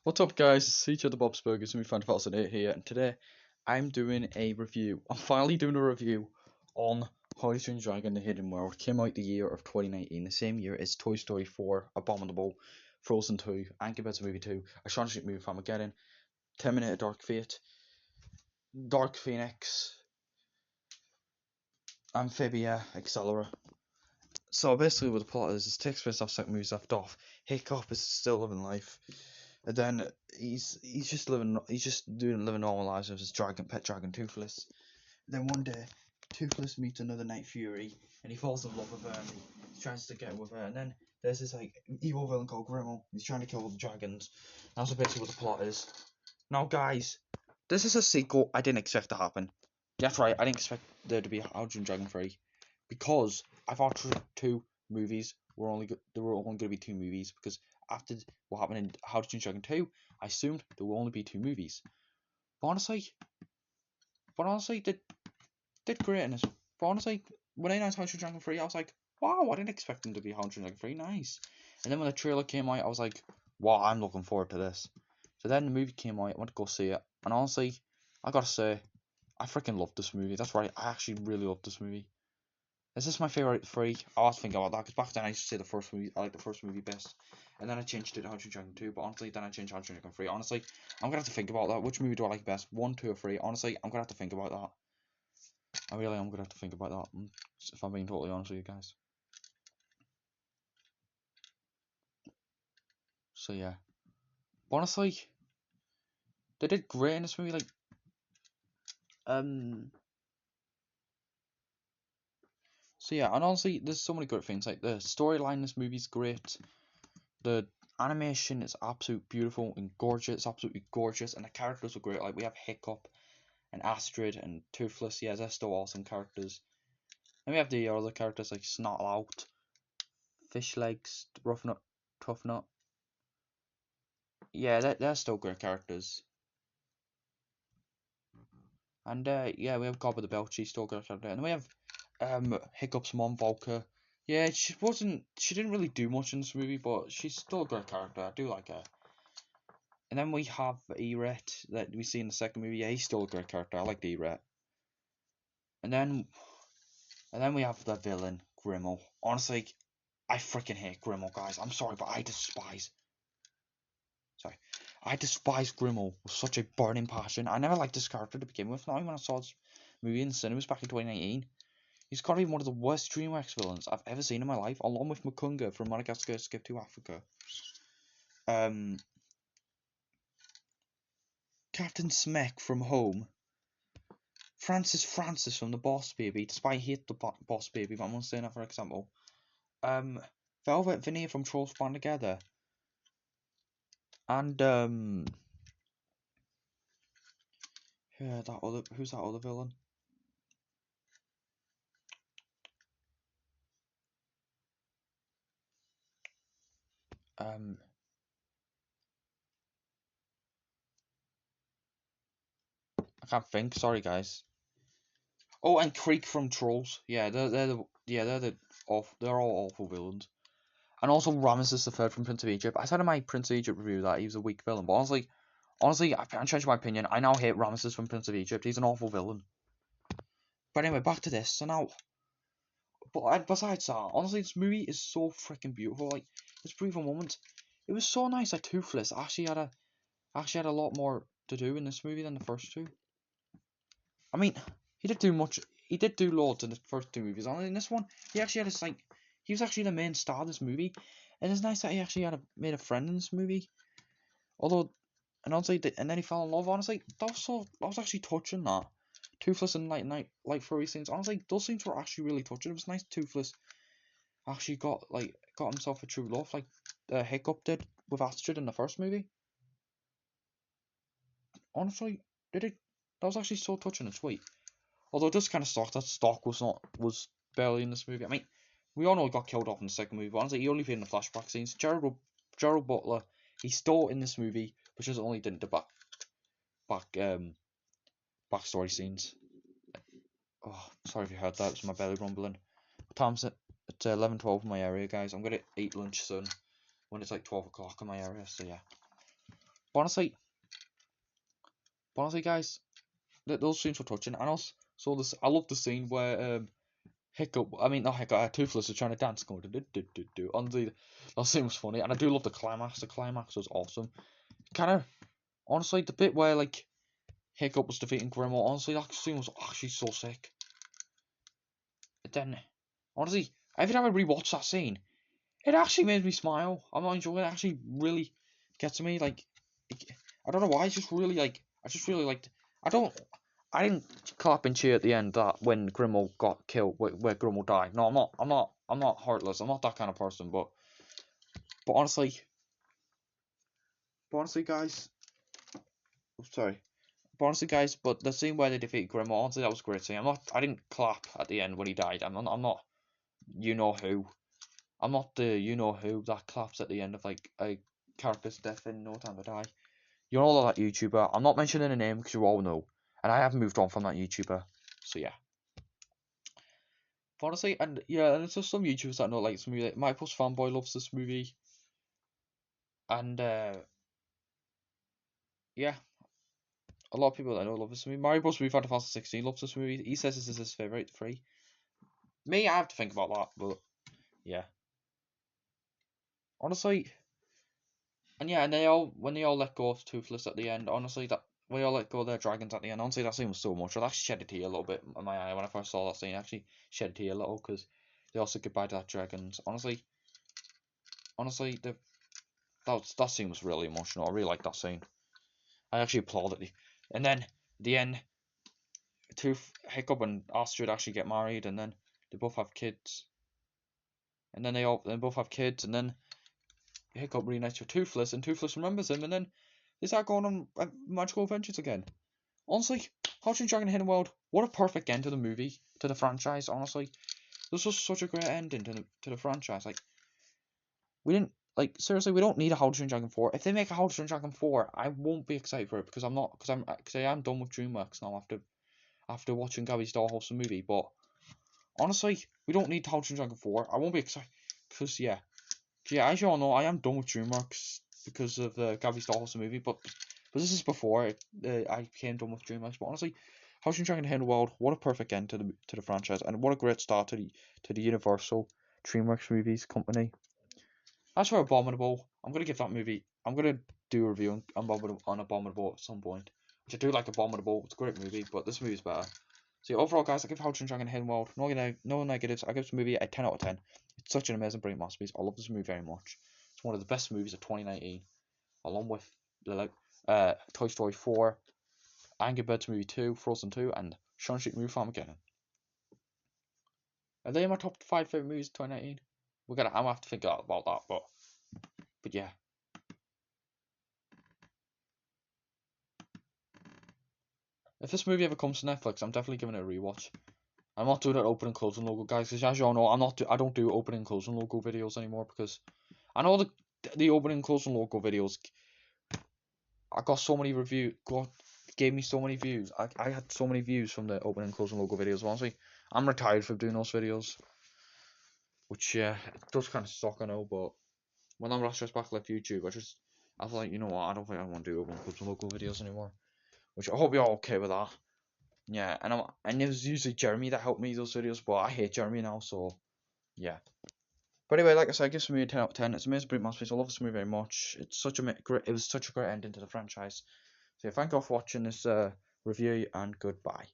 What's up, guys? It's each the Bob's Burgers, and we find Falcon here, and today I'm doing a review. I'm finally doing a review on How to Train Your Dragon: The Hidden World. It came out the year of 2019, the same year as Toy Story 4, Abominable, Frozen 2, Angry Birds Movie 2, A Shaun the Sheep Movie Farmageddon, Terminator Dark Fate, Dark Phoenix, Amphibia, etc. So basically, what the plot is, it takes place off second movies left off. Hiccup is still living life. And then he's just living normal lives with his pet dragon Toothless. And then one day, Toothless meets another Night Fury, and he falls in love with her, and he tries to get with her. And then there's this evil villain called Grimmel. He's trying to kill all the dragons. That's basically what the plot is. Now, guys, this is a sequel I didn't expect to happen. That's right, I didn't expect there to be a How to Train Your Dragon 3, because I thought there were only going to be two movies, because after what happened in How to Train Your Dragon 2, I assumed there will only be two movies. But honestly, did great in this. But honestly, when I announced How to Train Your Dragon 3, I was like, wow, I didn't expect them to be How to Train Your Dragon 3, nice. And then when the trailer came out, I was like, wow, I'm looking forward to this. So then the movie came out, I went to go see it, and honestly, I gotta say, I freaking loved this movie. That's right, I actually really loved this movie. Is this my favorite three? I was thinking about that, because back then I used to say the first movie, I like the first movie best, and then I changed it to How to Train Your Dragon 2. But honestly, then I changed How to Train Your Dragon 3. Honestly, I'm gonna have to think about that. Which movie do I like best? 1, 2, or 3? Honestly, I'm gonna have to think about that. I really am gonna have to think about that. If I'm being totally honest with you guys. So yeah, but honestly, they did great in this movie. Um. So yeah, and honestly, there's so many great things. Like the storyline in this movie's great. The animation is absolutely beautiful and gorgeous, absolutely gorgeous, and the characters are great. Like we have Hiccup and Astrid and Toothless. Yeah, they're still awesome characters. And we have the other characters like Snotlout, Fishlegs, Roughnut, Toughnut. Yeah, they're still great characters. And yeah, we have Gob the Belt. She's still a great character. And we have Hiccup's mom, Volker. Yeah, she didn't really do much in this movie, but she's still a great character. I do like her. And then we have Eret that we see in the second movie. Yeah, he's still a great character. I like the Eret. And then we have the villain, Grimmel. Honestly, I freaking hate Grimmel, guys. I'm sorry, but I despise Grimmel with such a burning passion. I never liked this character to begin with. Not even when I saw this movie in the cinemas back in 2019. He's got to be one of the worst DreamWorks villains I've ever seen in my life, along with Makunga from Madagascar Escape to Africa. Um, Captain Smek from Home. Francis from The Boss Baby, despite I hate The Boss Baby, but I'm not saying that for example. Um, Velvet Vinny from Trolls Band Together. And, yeah, who's that other villain? Um, I can't think, sorry guys. Oh, and Creek from Trolls. Yeah, they're all awful villains. And also Ramesses the Third from Prince of Egypt. I said in my Prince of Egypt review that he was a weak villain, but honestly, I can't change my opinion. I now hate Ramesses from Prince of Egypt. He's an awful villain. But anyway, back to this. So now, but besides that, honestly, this movie is so freaking beautiful. Like, this brief moment, it was so nice that Toothless actually had a lot more to do in this movie than the first two. I mean, he did do much. He did do loads in the first two movies. And in this one, he actually had his he was actually the main star of this movie, and it's nice that he actually made a friend in this movie. Although, and honestly, and then he fell in love. Honestly, that was actually touching. That Toothless and like furry scenes. Honestly, those scenes were actually really touching. It was nice Toothless actually got himself a true love, like Hiccup did with Astrid in the first movie. Honestly, did it? That was actually so touching and sweet. Although it does kind of suck that Stock was barely in this movie. I mean, we all know he got killed off in the second movie, but honestly, he only appeared in the flashback scenes. Gerald Butler, he's still in this movie, but just only did the back backstory scenes. Oh, sorry if you heard that. It was my belly rumbling. What time's it? It's 11:12 in my area, guys. I'm gonna eat lunch soon. when it's like 12 o'clock in my area. So yeah. But honestly, guys, those scenes were touching. And also, so this, I love the scene where not Hiccup, Toothless is trying to dance, going do. Honestly, that scene was funny, and I do love the climax. The climax was awesome. Kind of, honestly, the bit where like Hiccup was defeating Grimo, honestly, that scene was actually so sick. But then, honestly, every time I rewatch that scene, it actually made me smile. I'm not enjoying it. It actually really gets to me. Like, I don't know why. It's just really like, I just really liked. I didn't clap and cheer at the end that when Grimo got killed, where Grimo died. No, I'm not heartless. I'm not that kind of person. But honestly, guys, sorry. But honestly, guys, but the scene where they defeat Grimo, honestly, that was a great scene. I didn't clap at the end when he died. I'm not, you know who. I'm not the you know who that claps at the end of like a character's death in No Time to Die. You know that YouTuber. I'm not mentioning a name because you all know, and I have moved on from that YouTuber. So yeah. But honestly, and yeah, and it's just some YouTubers that know like this movie. Like Michael's fanboy loves this movie, and yeah, a lot of people that I know love this movie. Mario Bros. Movie Final Fantasy 16 loves this movie. He says this is his favorite three. Me, I have to think about that, but yeah. Honestly, and yeah, and when they all let go of Toothless at the end, honestly, that we all let go of their dragons at the end. Honestly, that scene was so much. I actually shed a tear a little bit in my eye when I first saw that scene. I actually shed a tear a little because they all said goodbye to that dragons. Honestly, that scene was really emotional. I really liked that scene. I actually applauded it. And then the end, Hiccup and Astrid actually get married, and then they both have kids. And then they both have kids, and then Hiccup reunites with Toothless, and Toothless remembers him, and then they start going on magical adventures again. Honestly, How to Dragon Hidden World, what a perfect end to the movie, to the franchise, honestly. This was such a great ending to the franchise. Like, we didn't, like, seriously, we don't need a How to Dragon 4. If they make a How to Dragon 4, I won't be excited for it because I am done with DreamWorks now after watching Gabby's Dollhouse the movie. But honestly, we don't need How to Dragon 4. I won't be excited because, yeah, as you all know, I am done with DreamWorks because of Gabby's Dollhouse the movie. But this is before I became done with DreamWorks. But honestly, How to Dragon Hidden World, what a perfect end to the franchise, and what a great start to the Universal DreamWorks movies company. As for Abominable, I'm gonna give that movie. I'm gonna do a review on Abominable at some point. Which I do like Abominable. It's a great movie, but this movie's better. So yeah, overall, guys, I give How to Dragon Hidden World no negatives. I give this movie a 10 out of 10. It's such an amazing, brilliant masterpiece. I love this movie very much. It's one of the best movies of 2019, along with Toy Story 4, Angry Birds movie 2, Frozen 2, and Shang-Chi movie Farmageddon. Are they in my top 5 favorite movies of 2019? I'm gonna have to think about that, but yeah. If this movie ever comes to Netflix, I'm definitely giving it a rewatch. I'm not doing an opening and closing logo, guys, because as you all know, I don't do opening and closing logo videos anymore because I know the opening and closing logo videos. I got so many gave me so many views. I had so many views from the opening and closing logo videos. Honestly, I'm retired from doing those videos, which yeah, it does kind of suck, I know. But when I'm back left YouTube, I was like, you know what, I don't think I want to do opening and closing logo videos anymore. Which I hope you're all okay with that. Yeah, and it was usually Jeremy that helped me those videos, but I hate Jeremy now, so yeah. But anyway, like I said, I give this movie a 10 out of 10. It's an amazing, brilliant masterpiece. I love this movie very much. It was such a great ending to the franchise. So yeah, thank you all for watching this review, and goodbye.